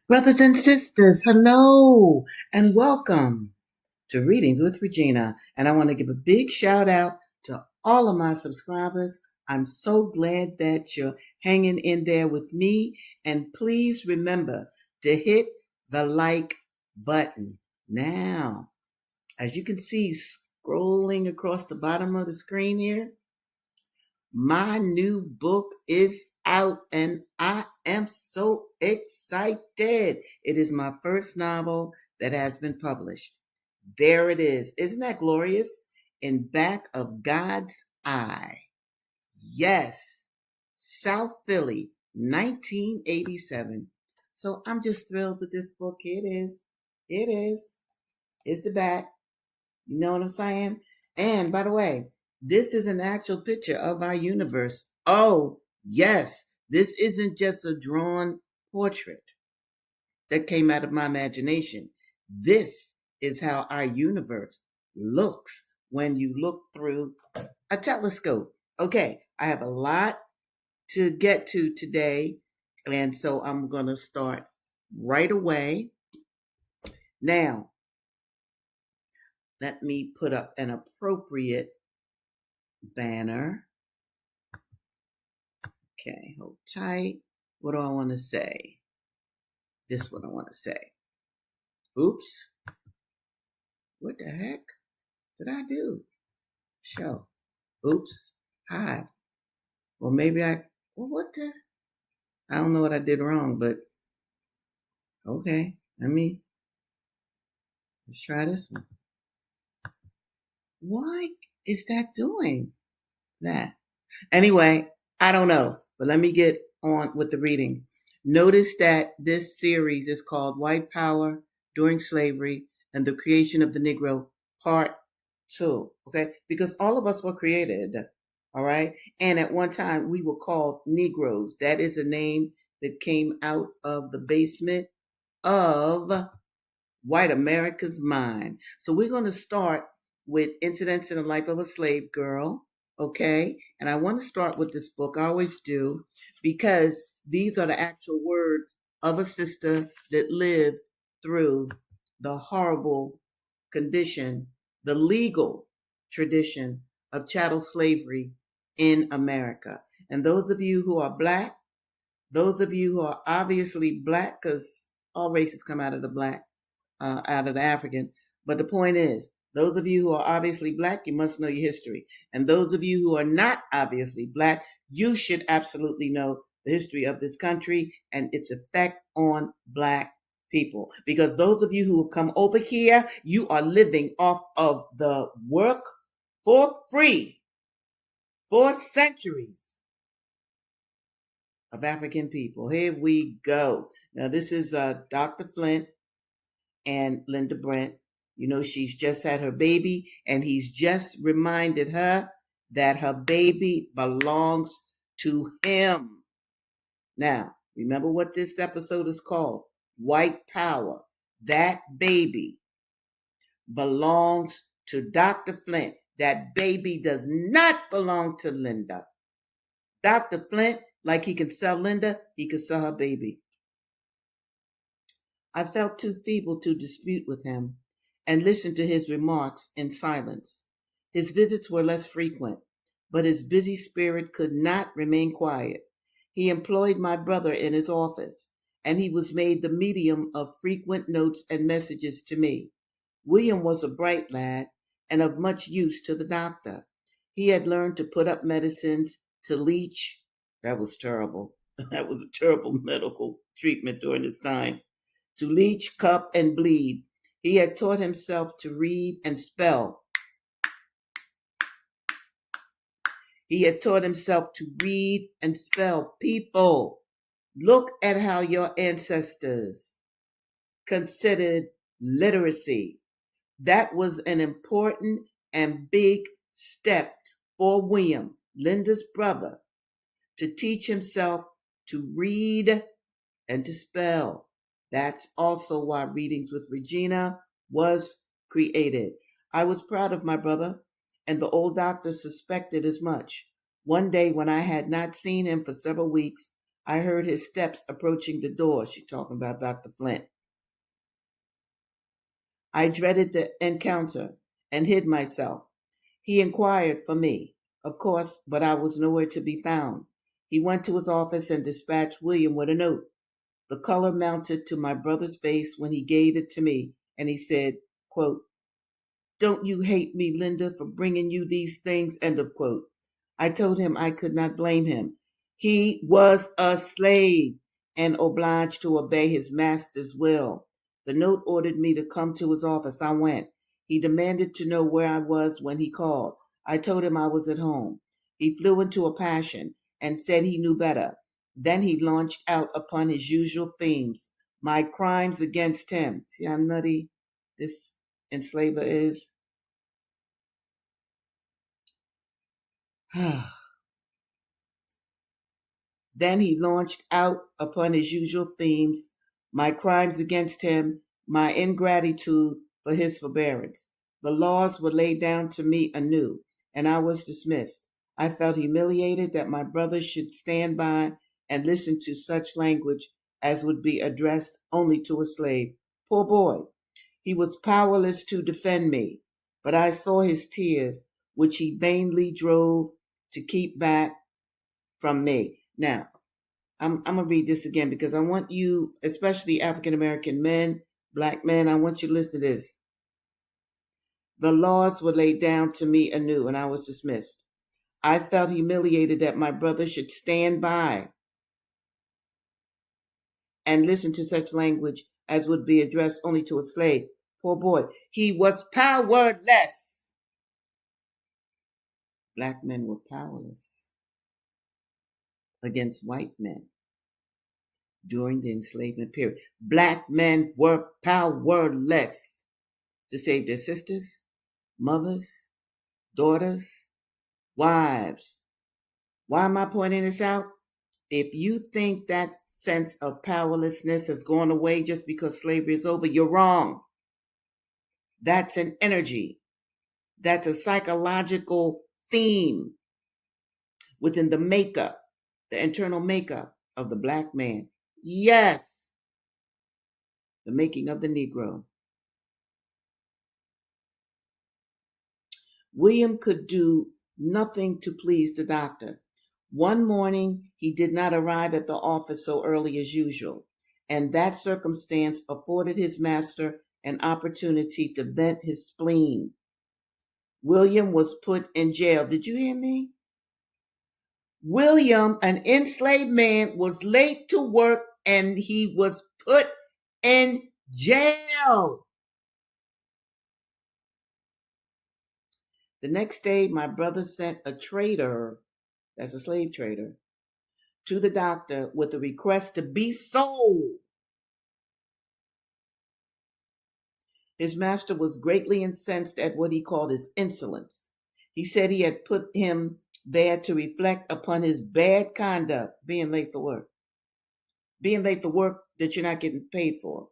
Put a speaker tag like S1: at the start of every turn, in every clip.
S1: Brothers and sisters, hello and welcome to Readings with Regina. And I want to give a big shout out to all of my subscribers. I'm so glad that you're hanging in there with me. And please remember to hit the like button. Now, as you can see, scrolling across the bottom of the screen here, my new book is out and I am so excited. It is my first novel that has been published. There it is. Isn't that glorious? In Back of God's Eye. Yes. South Philly, 1987. So I'm just thrilled with this book. It is. It is. It's the back. You know what I'm saying? And by the way, this is an actual picture of our universe. Oh, yes. This isn't just a drawn portrait that came out of my imagination. This is how our universe looks when you look through a telescope. Okay, I have a lot to get to today, and so I'm going to start right away. Now, let me put up an appropriate banner. Okay, hold tight. What do I want to say? This is what I want to say. Oops. What the heck did I do? Show. Oops. Hide. Well, maybe what the? I don't know what I did wrong, but okay. Let's try this one. Why is that doing that? Anyway, I don't know, but let me get on with the reading. Notice that this series is called White Power During Slavery and the Creation of the Negro, Part 2. Okay? Because all of us were created. All right? And at one time, we were called Negroes. That is a name that came out of the basement of white America's mind. So we're going to start with Incidents in the Life of a Slave Girl. Okay? And I want to start with this book. I always do, because these are the actual words of a sister that lived through the horrible condition, the legal tradition of chattel slavery in America. And those of you who are black, those of you who are obviously black, because all races come out of the African. But the point is, those of you who are obviously black, you must know your history. And those of you who are not obviously black, you should absolutely know the history of this country and its effect on black people. Because those of you who have come over here, you are living off of the work for free for centuries of African people. Here we go. Now, this is Dr. Flint and Linda Brent. You know, she's just had her baby, and he's just reminded her that her baby belongs to him. Now, remember what this episode is called: White Power. That baby belongs to Dr. Flint. That baby does not belong to Linda. Dr. Flint, like he can sell Linda, he can sell her baby. I felt too feeble to dispute with him, and listened to his remarks in silence. His visits were less frequent, but his busy spirit could not remain quiet. He employed my brother in his office, and he was made the medium of frequent notes and messages to me. William was a bright lad and of much use to the doctor. He had learned to put up medicines, to leech. That was terrible. That was a terrible medical treatment during his time. To leech, cup, and bleed. He had taught himself to read and spell. He had taught himself to read and spell. People, look at how your ancestors considered literacy. That was an important and big step for William, Linda's brother, to teach himself to read and to spell. That's also why Readings with Regina was created. I was proud of my brother, and the old doctor suspected as much. One day, when I had not seen him for several weeks, I heard his steps approaching the door. She's talking about Dr. Flint. I dreaded the encounter and hid myself. He inquired for me, of course, but I was nowhere to be found. He went to his office and dispatched William with a note. The color mounted to my brother's face when he gave it to me, and he said, quote, "Don't you hate me, Linda, for bringing you these things?" End of quote. I told him I could not blame him. He was a slave and obliged to obey his master's will. The note ordered me to come to his office. I went. He demanded to know where I was when he called. I told him I was at home. He flew into a passion and said he knew better. Then he launched out upon his usual themes. My crimes against him. See how nutty this enslaver is? Then he launched out upon his usual themes, my crimes against him, my ingratitude for his forbearance. The laws were laid down to me anew, and I was dismissed. I felt humiliated that my brother should stand by and listen to such language as would be addressed only to a slave. Poor boy, he was powerless to defend me, but I saw his tears, which he vainly drove to keep back from me. Now, I'm going to read this again because I want you, especially African American men, black men, I want you to listen to this. The laws were laid down to me anew, and I was dismissed. I felt humiliated that my brother should stand by and listen to such language as would be addressed only to a slave. Poor boy, he was powerless. Black men were powerless against white men during the enslavement period. Black men were powerless to save their sisters, mothers, daughters, wives. Why am I pointing this out? If you think that sense of powerlessness has gone away just because slavery is over, you're wrong. That's an energy. That's a psychological theme within the makeup, the internal makeup of the black man. Yes, the making of the Negro. William could do nothing to please the doctor. One morning, he did not arrive at the office so early as usual, and that circumstance afforded his master an opportunity to vent his spleen. William was put in jail. Did you hear me? William, an enslaved man, was late to work and he was put in jail. The next day, my brother sent a trader, that's a slave trader, to the doctor with a request to be sold. His master was greatly incensed at what he called his insolence. He said he had put him there to reflect upon his bad conduct, being late for work. Being late for work that you're not getting paid for.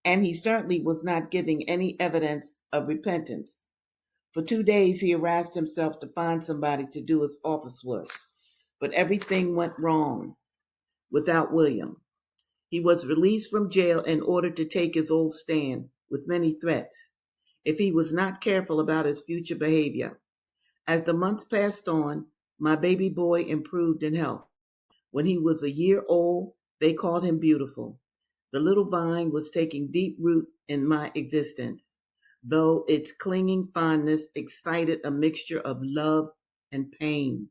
S1: And he certainly was not giving any evidence of repentance. For 2 days, he harassed himself to find somebody to do his office work. But everything went wrong without William. He was released from jail in order to take his old stand with many threats if he was not careful about his future behavior. As the months passed on, my baby boy improved in health. When he was a year old, they called him beautiful. The little vine was taking deep root in my existence, though its clinging fondness excited a mixture of love and pain.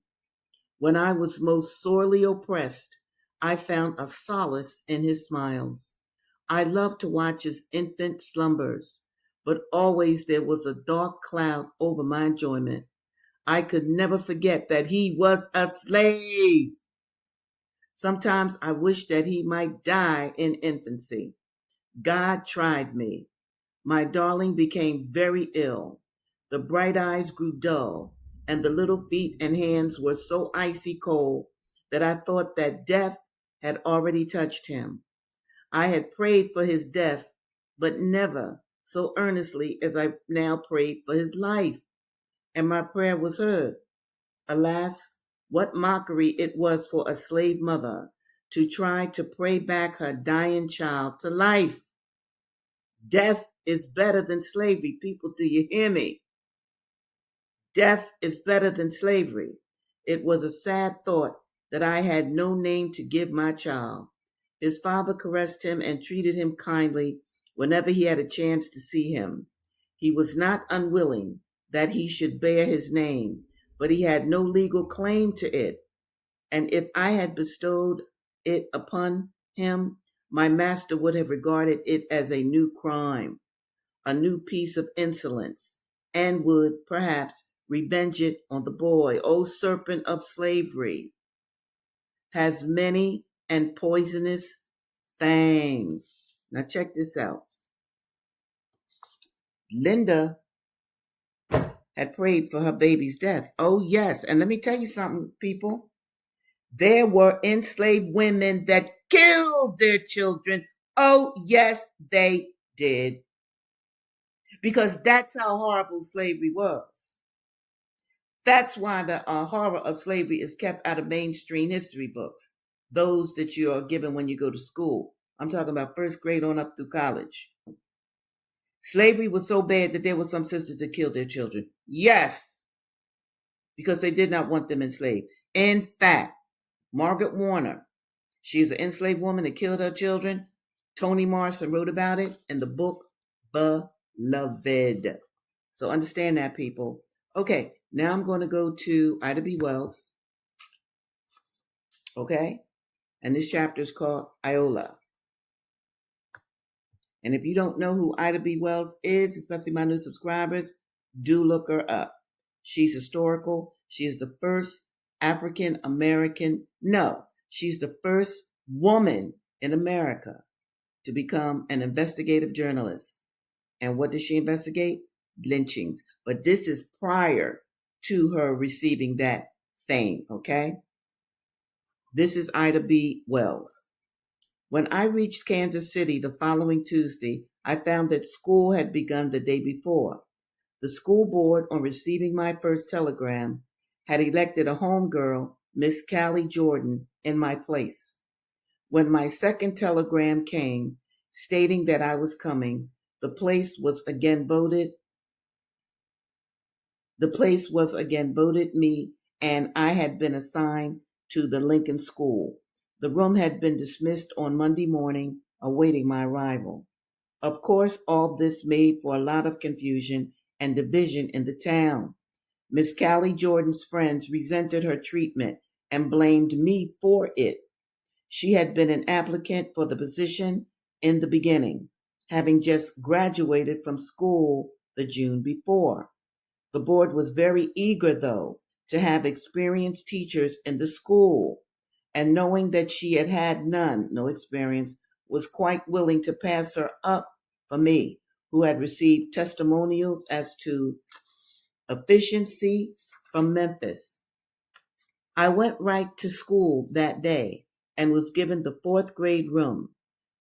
S1: When I was most sorely oppressed, I found a solace in his smiles. I loved to watch his infant slumbers, but always there was a dark cloud over my enjoyment. I could never forget that he was a slave. Sometimes I wished that he might die in infancy. God tried me. My darling became very ill. The bright eyes grew dull, and the little feet and hands were so icy cold that I thought that death had already touched him. I had prayed for his death, but never so earnestly as I now prayed for his life, and my prayer was heard. Alas, What mockery it was for a slave mother to try to pray back her dying child to life. Death is better than slavery. People, do you hear me? Death is better than slavery. It was a sad thought that I had no name to give my child. His father caressed him and treated him kindly whenever he had a chance to see him. He was not unwilling that he should bear his name, but he had no legal claim to it. And if I had bestowed it upon him, my master would have regarded it as a new crime, a new piece of insolence, and would, perhaps, revenge it on the boy. O serpent of slavery has many and poisonous fangs. Now check this out. Linda had prayed for her baby's death. Oh, yes. And let me tell you something, people. There were enslaved women that killed their children. Oh, yes, they did. Because that's how horrible slavery was. That's why the horror of slavery is kept out of mainstream history books, those that you are given when you go to school. I'm talking about first grade on up through college. Slavery was so bad that there were some sisters that killed their children. Yes, because they did not want them enslaved. In fact, Margaret Warner, she's an enslaved woman that killed her children. Toni Morrison wrote about it in the book Beloved. So understand that, people. Okay, now I'm going to go to Ida B. Wells. Okay? And this chapter is called Iola. And if you don't know who Ida B. Wells is, especially my new subscribers, do look her up. She's historical. She is the first African American. No, she's the first woman in America to become an investigative journalist. And what does she investigate? Lynchings. But this is prior to her receiving that fame, okay? This is Ida B. Wells. When I reached Kansas City the following Tuesday, I found that school had begun the day before. The school board, on receiving my first telegram, had elected a homegirl, Miss Callie Jordan, in my place. When my second telegram came, stating that I was coming, the place was again voted me, and I had been assigned to the Lincoln School. The room had been dismissed on Monday morning, awaiting my arrival. Of course, all this made for a lot of confusion and division in the town. Miss Callie Jordan's friends resented her treatment and blamed me for it. She had been an applicant for the position in the beginning, having just graduated from school the June before. The board was very eager, though, to have experienced teachers in the school, and knowing that she had had no experience, was quite willing to pass her up for me, who had received testimonials as to efficiency from Memphis. I went right to school that day and was given the fourth grade room.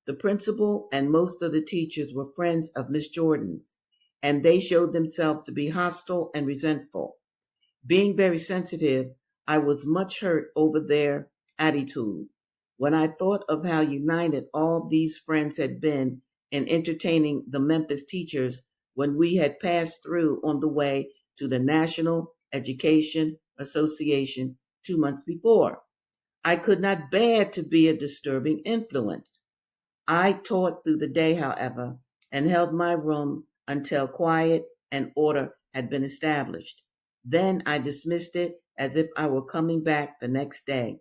S1: The principal and most of the teachers were friends of Miss Jordan's, and they showed themselves to be hostile and resentful. Being very sensitive, I was much hurt over their attitude. When I thought of how united all these friends had been in entertaining the Memphis teachers when we had passed through on the way to the National Education Association 2 months before, I could not bear to be a disturbing influence. I taught through the day, however, and held my room until quiet and order had been established. Then I dismissed it as if I were coming back the next day.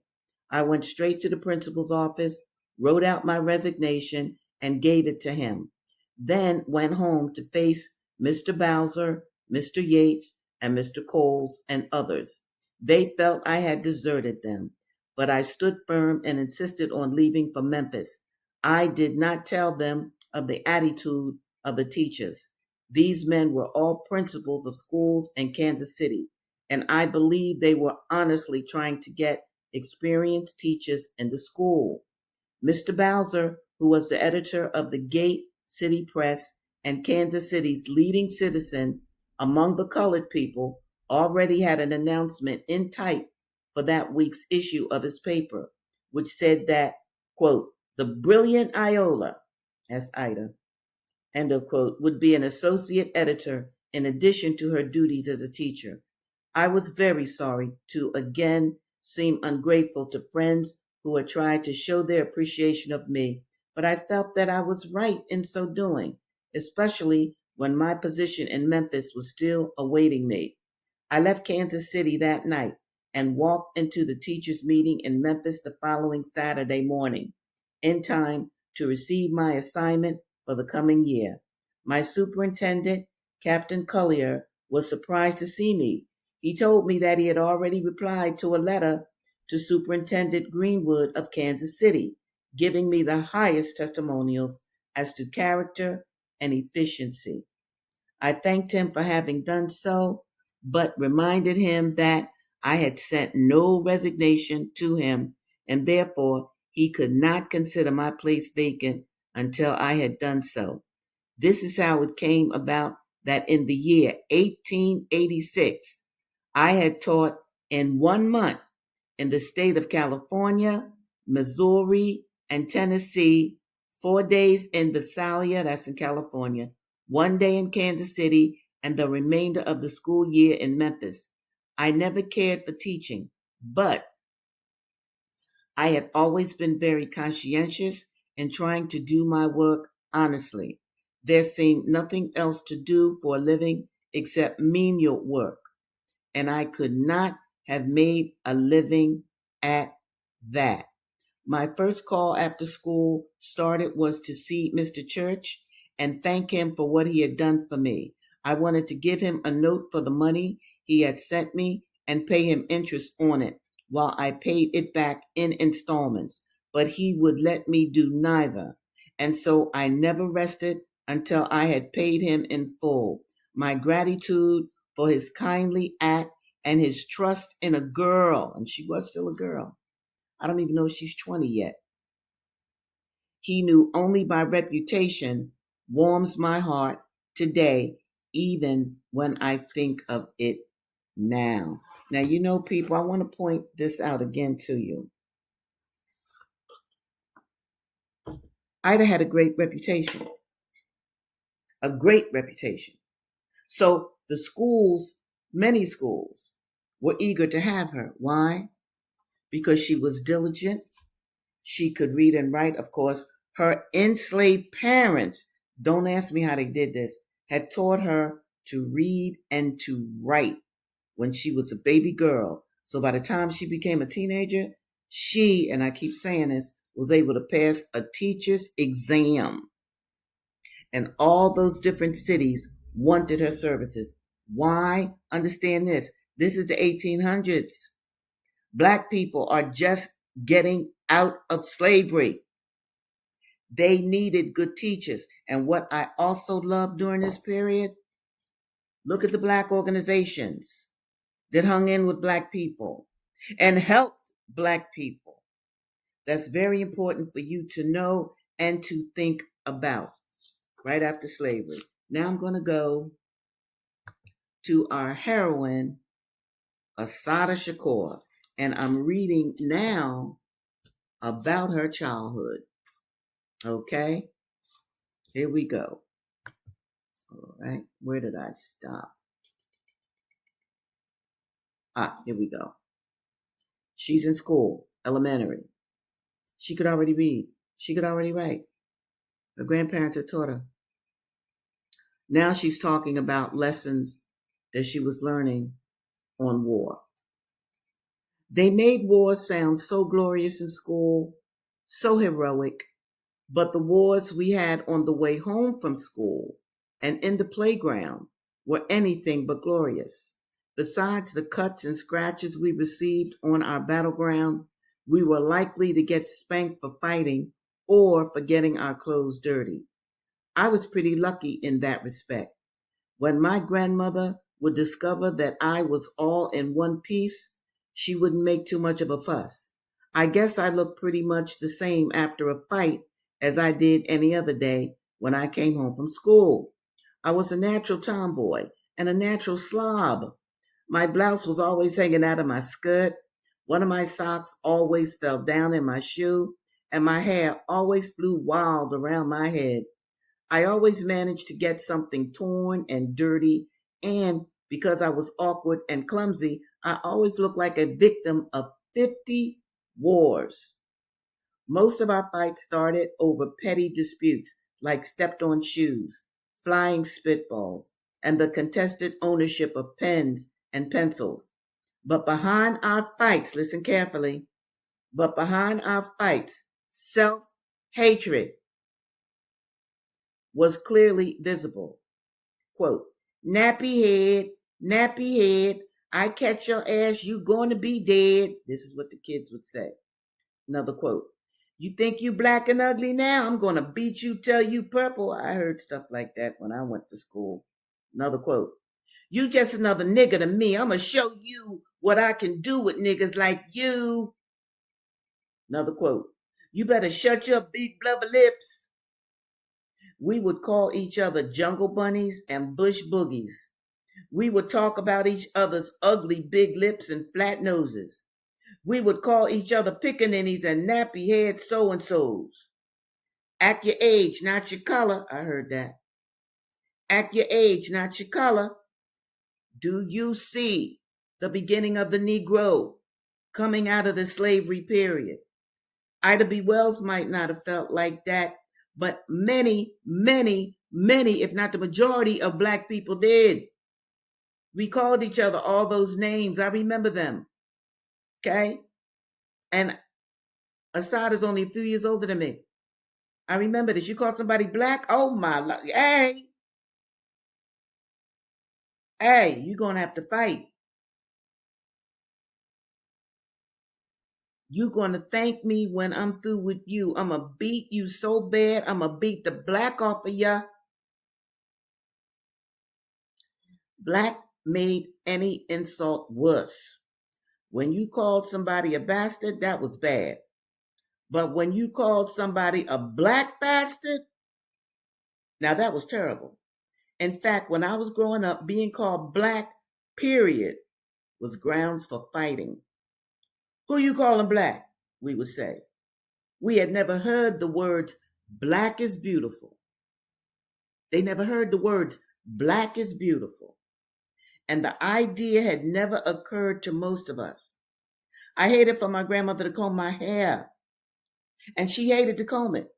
S1: I went straight to the principal's office, wrote out my resignation, and gave it to him. Then went home to face Mr. Bowser, Mr. Yates, and Mr. Coles, and others. They felt I had deserted them, but I stood firm and insisted on leaving for Memphis. I did not tell them of the attitude of the teachers. These men were all principals of schools in Kansas City, and I believe they were honestly trying to get experienced teachers in the school. Mr. Bowser, who was the editor of the Gate City Press and Kansas City's leading citizen among the colored people, already had an announcement in type for that week's issue of his paper, which said that, quote, the brilliant Iola, that's Ida, end of quote, would be an associate editor in addition to her duties as a teacher. I was very sorry to again seem ungrateful to friends who had tried to show their appreciation of me, but I felt that I was right in so doing, especially when my position in Memphis was still awaiting me. I left Kansas City that night and walked into the teachers' meeting in Memphis the following Saturday morning, in time to receive my assignment for the coming year. My superintendent, Captain Collier, was surprised to see me. He told me that he had already replied to a letter to Superintendent Greenwood of Kansas City, giving me the highest testimonials as to character and efficiency. I thanked him for having done so, but reminded him that I had sent no resignation to him, and therefore he could not consider my place vacant until I had done so. This is how it came about that in the year 1886, I had taught in 1 month in the state of California, Missouri, and Tennessee, 4 days in Visalia, that's in California, 1 day in Kansas City, and the remainder of the school year in Memphis. I never cared for teaching, but I had always been very conscientious in trying to do my work honestly. There seemed nothing else to do for a living except menial work, and I could not have made a living at that. My first call after school started was to see Mr. Church and thank him for what he had done for me. I wanted to give him a note for the money he had sent me and pay him interest on it while I paid it back in installments, but he would let me do neither. And so I never rested until I had paid him in full. My gratitude for his kindly act and his trust in a girl, and she was still a girl. I don't even know if she's 20 yet. He knew only by reputation warms my heart today, even when I think of it now. Now, you know, people, I want to point this out again to you. Ida had a great reputation, a great reputation. So the schools, many schools, were eager to have her. Why? Because she was diligent. She could read and write, of course. Her enslaved parents, don't ask me how they did this, had taught her to read and to write when she was a baby girl. So by the time she became a teenager, she, and I keep saying this, was able to pass a teacher's exam. And all those different cities wanted her services. Why? Understand this. This is the 1800s. Black people are just getting out of slavery. They needed good teachers. And what I also loved during this period, look at the Black organizations that hung in with Black people and helped Black people. That's very important for you to know and to think about right after slavery. Now I'm going to go to our heroine, Assata Shakur, and I'm reading now about her childhood. Okay, here we go. All right, where did I stop? Here we go. She's in school, elementary. She could already read. She could already write. Her grandparents had taught her. Now she's talking about lessons that she was learning on war. They made war sound so glorious in school, so heroic, but the wars we had on the way home from school and in the playground were anything but glorious. Besides the cuts and scratches we received on our battleground, we were likely to get spanked for fighting or for getting our clothes dirty. I was pretty lucky in that respect. When my grandmother would discover that I was all in one piece, she wouldn't make too much of a fuss. I guess I looked pretty much the same after a fight as I did any other day when I came home from school. I was a natural tomboy and a natural slob. My blouse was always hanging out of my skirt. One of my socks always fell down in my shoe, and my hair always flew wild around my head. I always managed to get something torn and dirty, and because I was awkward and clumsy, I always looked like a victim of 50 wars. Most of our fights started over petty disputes like stepped on shoes, flying spitballs, and the contested ownership of pens and pencils. But behind our fights, listen carefully, but behind our fights, self hatred was clearly visible. Quote, nappy head, I catch your ass, you going to be dead. This is what the kids would say. Another quote, you think you black and ugly now? I'm going to beat you till you purple. I heard stuff like that when I went to school. Another quote, you just another nigger to me. I'm going to show you what I can do with niggas like you. Another quote, you better shut your big blubber lips. We would call each other jungle bunnies and bush boogies. We would talk about each other's ugly big lips and flat noses. We would call each other pickaninnies and nappy head so-and-sos. Act your age, not your color. I heard that. Act your age, not your color. Do you see the beginning of the Negro coming out of the slavery period? Ida B. Wells might not have felt like that, but many, if not the majority of black people did. We called each other all those names. I remember them. Okay? And Assata is only a few years older than me. I remember this. You call somebody black? Oh my Lord. Hey, you're going to have to fight. You're going to thank me when I'm through with you. I'm going to beat you so bad. I'm going to beat the black off of ya. Black made any insult worse. When you called somebody a bastard, that was bad. But when you called somebody a black bastard, now that was terrible. In fact, when I was growing up, being called black, period, was grounds for fighting. Who you calling black? We would say. We had never heard the words black is beautiful. They never heard the words black is beautiful. And the idea had never occurred to most of us. I hated for my grandmother to comb my hair, and she hated to comb it.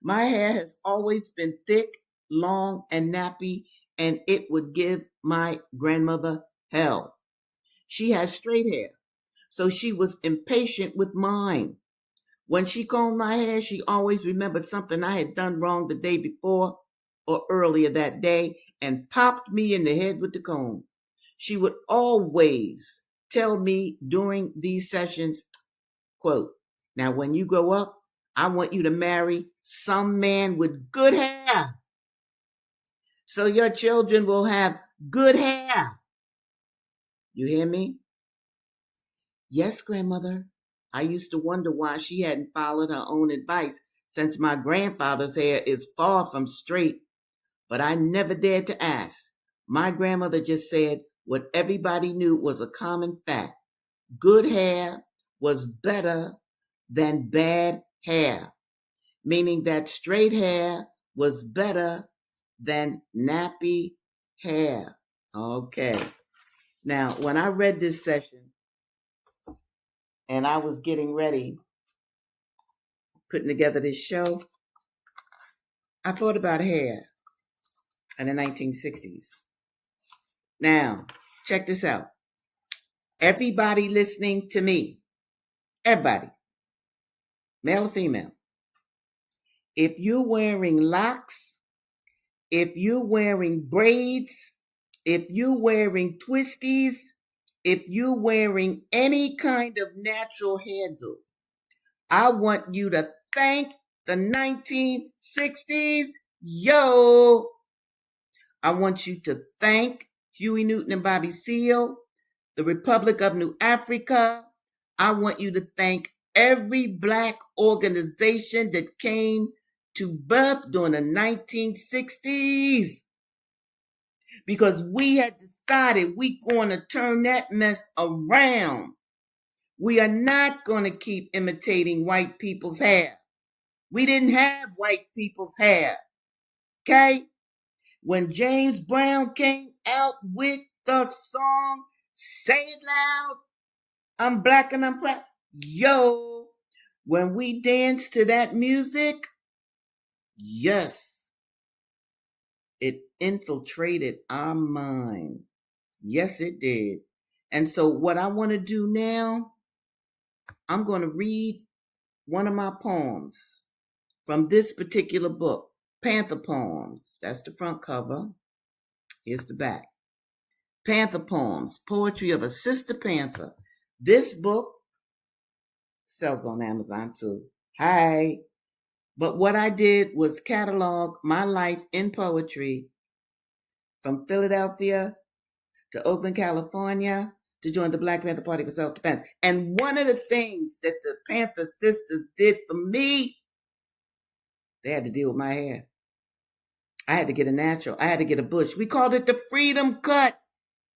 S1: My hair has always been thick, long, and nappy, and it would give my grandmother hell. She has straight hair, so she was impatient with mine. When she combed my hair, she always remembered something I had done wrong the day before or earlier that day and popped me in the head with the comb. She would always tell me during these sessions, quote, now when you grow up, I want you to marry some man with good hair so your children will have good hair. You hear me? Yes, grandmother. I used to wonder why she hadn't followed her own advice since my grandfather's hair is far from straight, but I never dared to ask. My grandmother just said what everybody knew was a common fact. Good hair was better than bad hair, meaning that straight hair was better than nappy hair. Okay. Now, when I read this session and I was getting ready, putting together this show, I thought about hair in the 1960s. Now, check this out. Everybody listening to me, everybody, male or female, if you're wearing locks, if you're wearing braids, if you're wearing twisties, if you're wearing any kind of natural hairdo, I want you to thank the 1960s. Yo! I want you to thank Huey Newton and Bobby Seale, the Republic of New Africa. I want you to thank every black organization that came to birth during the 1960s. Because we had decided we're going to turn that mess around. We are not going to keep imitating white people's hair. We didn't have white people's hair. Okay? When James Brown came out with the song, Say It Loud, I'm Black and I'm Proud. Yo, when we danced to that music, yes, it infiltrated our mind. Yes, it did. And so, what I want to do now, I'm going to read one of my poems from this particular book, Panther Poems. That's the front cover. Here's the back. Panther Poems, Poetry of a Sister Panther. This book sells on Amazon too. Hi. But what I did was catalog my life in poetry from Philadelphia to Oakland, California, to join the Black Panther Party for Self-Defense. And one of the things that the Panther sisters did for me, they had to deal with my hair. I had to get a natural. I had to get a bush. We called it the Freedom Cut.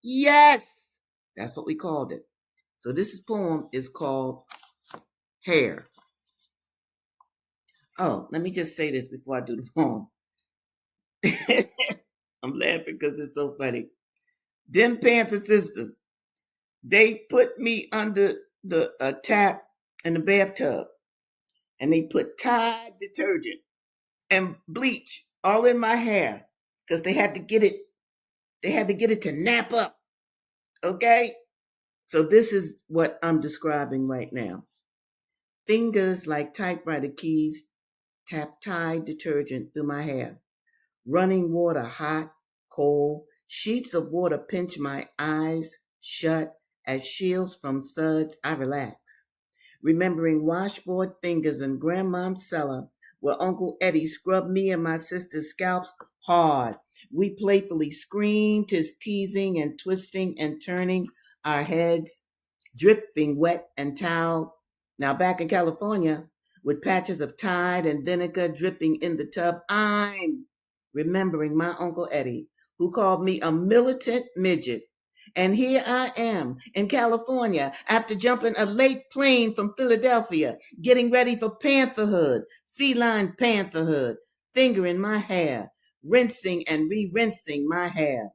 S1: Yes, that's what we called it. So this poem is called Hair. Oh, let me just say this before I do the poem. I'm laughing because it's so funny. Them Panther sisters, they put me under the tap in the bathtub, and they put Tide detergent and bleach all in my hair because they had to get it. They had to get it to nap up. Okay, so this is what I'm describing right now. Fingers like typewriter keys tap Tide detergent through my hair. Running water, hot, cold, sheets of water pinch my eyes shut as shields from suds. I relax, remembering washboard fingers in grandma's cellar where Uncle Eddie scrubbed me and my sister's scalps hard. We playfully screamed, his teasing and twisting and turning our heads, dripping wet and towel. Now back in California, with patches of Tide and vinegar dripping in the tub, I'm remembering my Uncle Eddie, who called me a militant midget. And here I am in California after jumping a late plane from Philadelphia, getting ready for pantherhood, feline pantherhood, fingering my hair, rinsing and re-rinsing my hair,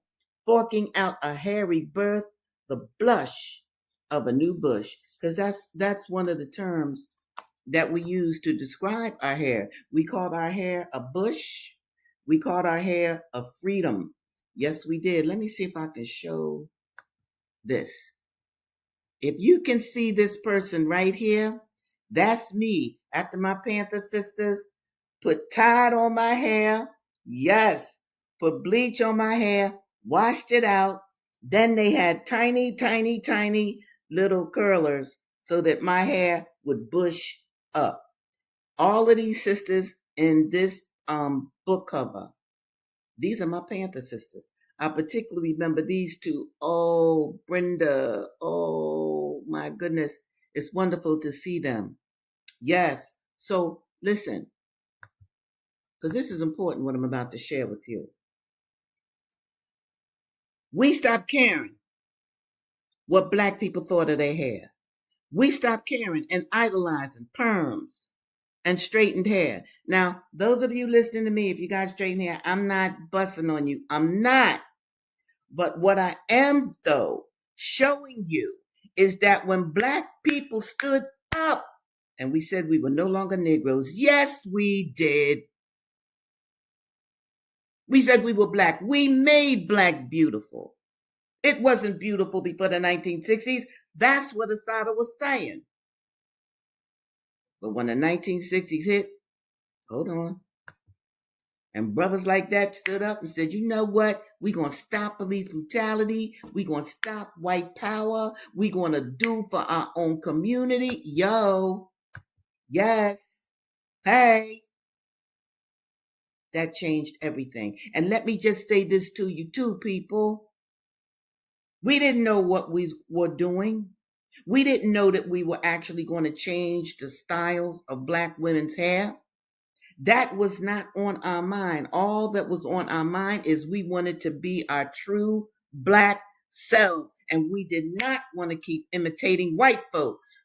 S1: forking out a hairy birth, the blush of a new bush. Because that's one of the terms that we use to describe our hair. We called our hair a bush. We called our hair a freedom. Yes, we did. Let me see if I can show this. If you can see this person right here, that's me. After my Panther sisters put Tide on my hair, yes, put bleach on my hair, washed it out. Then they had tiny, tiny, tiny little curlers so that my hair would bush up. All of these sisters in this book cover, these are my Panther sisters. I particularly remember these two. Oh, Brenda. Oh, my goodness. It's wonderful to see them. Yes. So listen, because this is important what I'm about to share with you. We stopped caring what Black people thought of their hair. We stopped caring and idolizing perms and straightened hair. Now, those of you listening to me, if you got straightened hair, I'm not busting on you. I'm not. But what I am, though, showing you is that when Black people stood up and we said we were no longer Negroes, yes, we did. We said we were Black. We made Black beautiful. It wasn't beautiful before the 1960s. That's what Assata was saying. But when the 1960s hit, hold on. And brothers like that stood up and said, you know what? We're going to stop police brutality. We're going to stop white power. We're going to do for our own community. Yo, yes, hey. That changed everything. And let me just say this to you too, people. We didn't know what we were doing. We didn't know that we were actually going to change the styles of Black women's hair. That was not on our mind. All that was on our mind is we wanted to be our true Black selves. And we did not want to keep imitating white folks.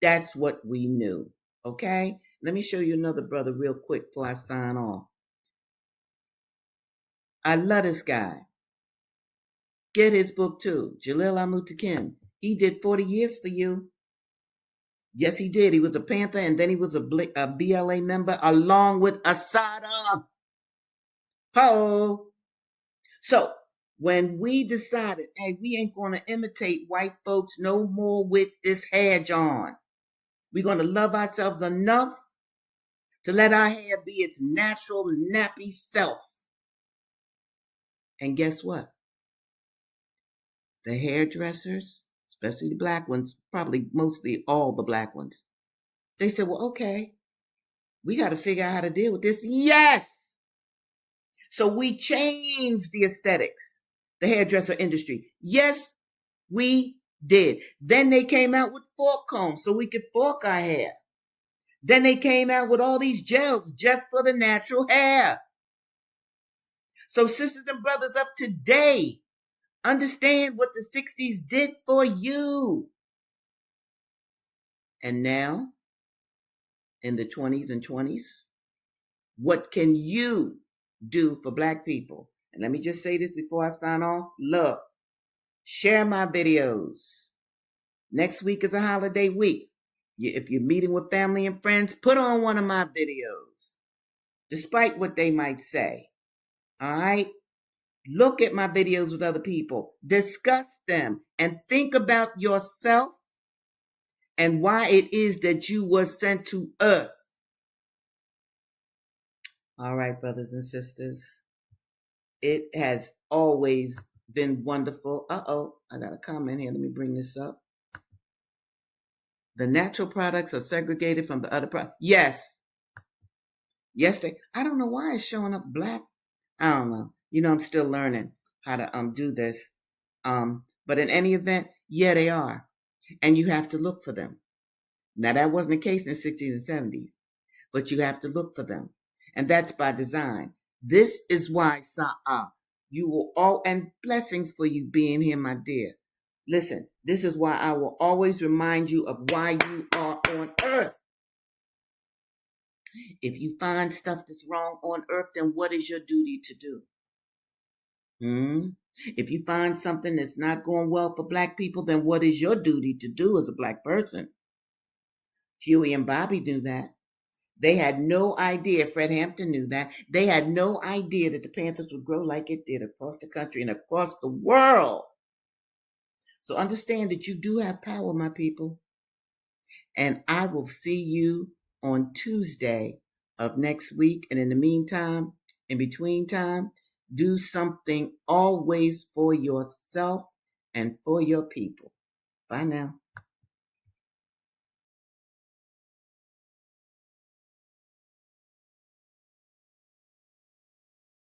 S1: That's what we knew. Okay? Let me show you another brother real quick before I sign off. I love this guy. Get his book too. Jalil Amutakim. He did 40 years for you. Yes, he did. He was a Panther and then he was a BLA member along with Assata. Ho! So when we decided, hey, we ain't going to imitate white folks no more with this hair on. We're going to love ourselves enough to let our hair be its natural nappy self. And guess what? The hairdressers, especially the black ones, probably mostly all the black ones, they said, well, okay, we got to figure out how to deal with this. Yes! So we changed the aesthetics, the hairdresser industry. Yes, we did. Then they came out with fork combs so we could fork our hair. Then they came out with all these gels just for the natural hair. So sisters and brothers of today, understand what the 60s did for you. And now, in the 20s and 20s, what can you do for black people? And let me just say this before I sign off. Look, share my videos. Next week is a holiday week. If you're meeting with family and friends, put on one of my videos, despite what they might say. All right? Look at my videos with other people. Discuss them and think about yourself and why it is that you were sent to earth. All right, brothers and sisters. It has always been wonderful. I got a comment here. Let me bring this up. The natural products are segregated from the other products. Yes. Yes, I don't know why it's showing up black. I don't know. I'm still learning how to do this. But in any event, yeah, they are. And you have to look for them. Now that wasn't the case in the 60s and 70s, but you have to look for them. And that's by design. This is why you will all, and blessings for you being here, my dear. Listen, this is why I will always remind you of why you are on earth. If you find stuff that's wrong on earth, then what is your duty to do? If you find something that's not going well for black people, then what is your duty to do as a black person? Huey and Bobby knew that. They had no idea, Fred Hampton knew that. They had no idea that the Panthers would grow like it did across the country and across the world. So understand that you do have power, my people. And I will see you on Tuesday of next week. And in the meantime, in between time, do something always for yourself and for your people. Bye now.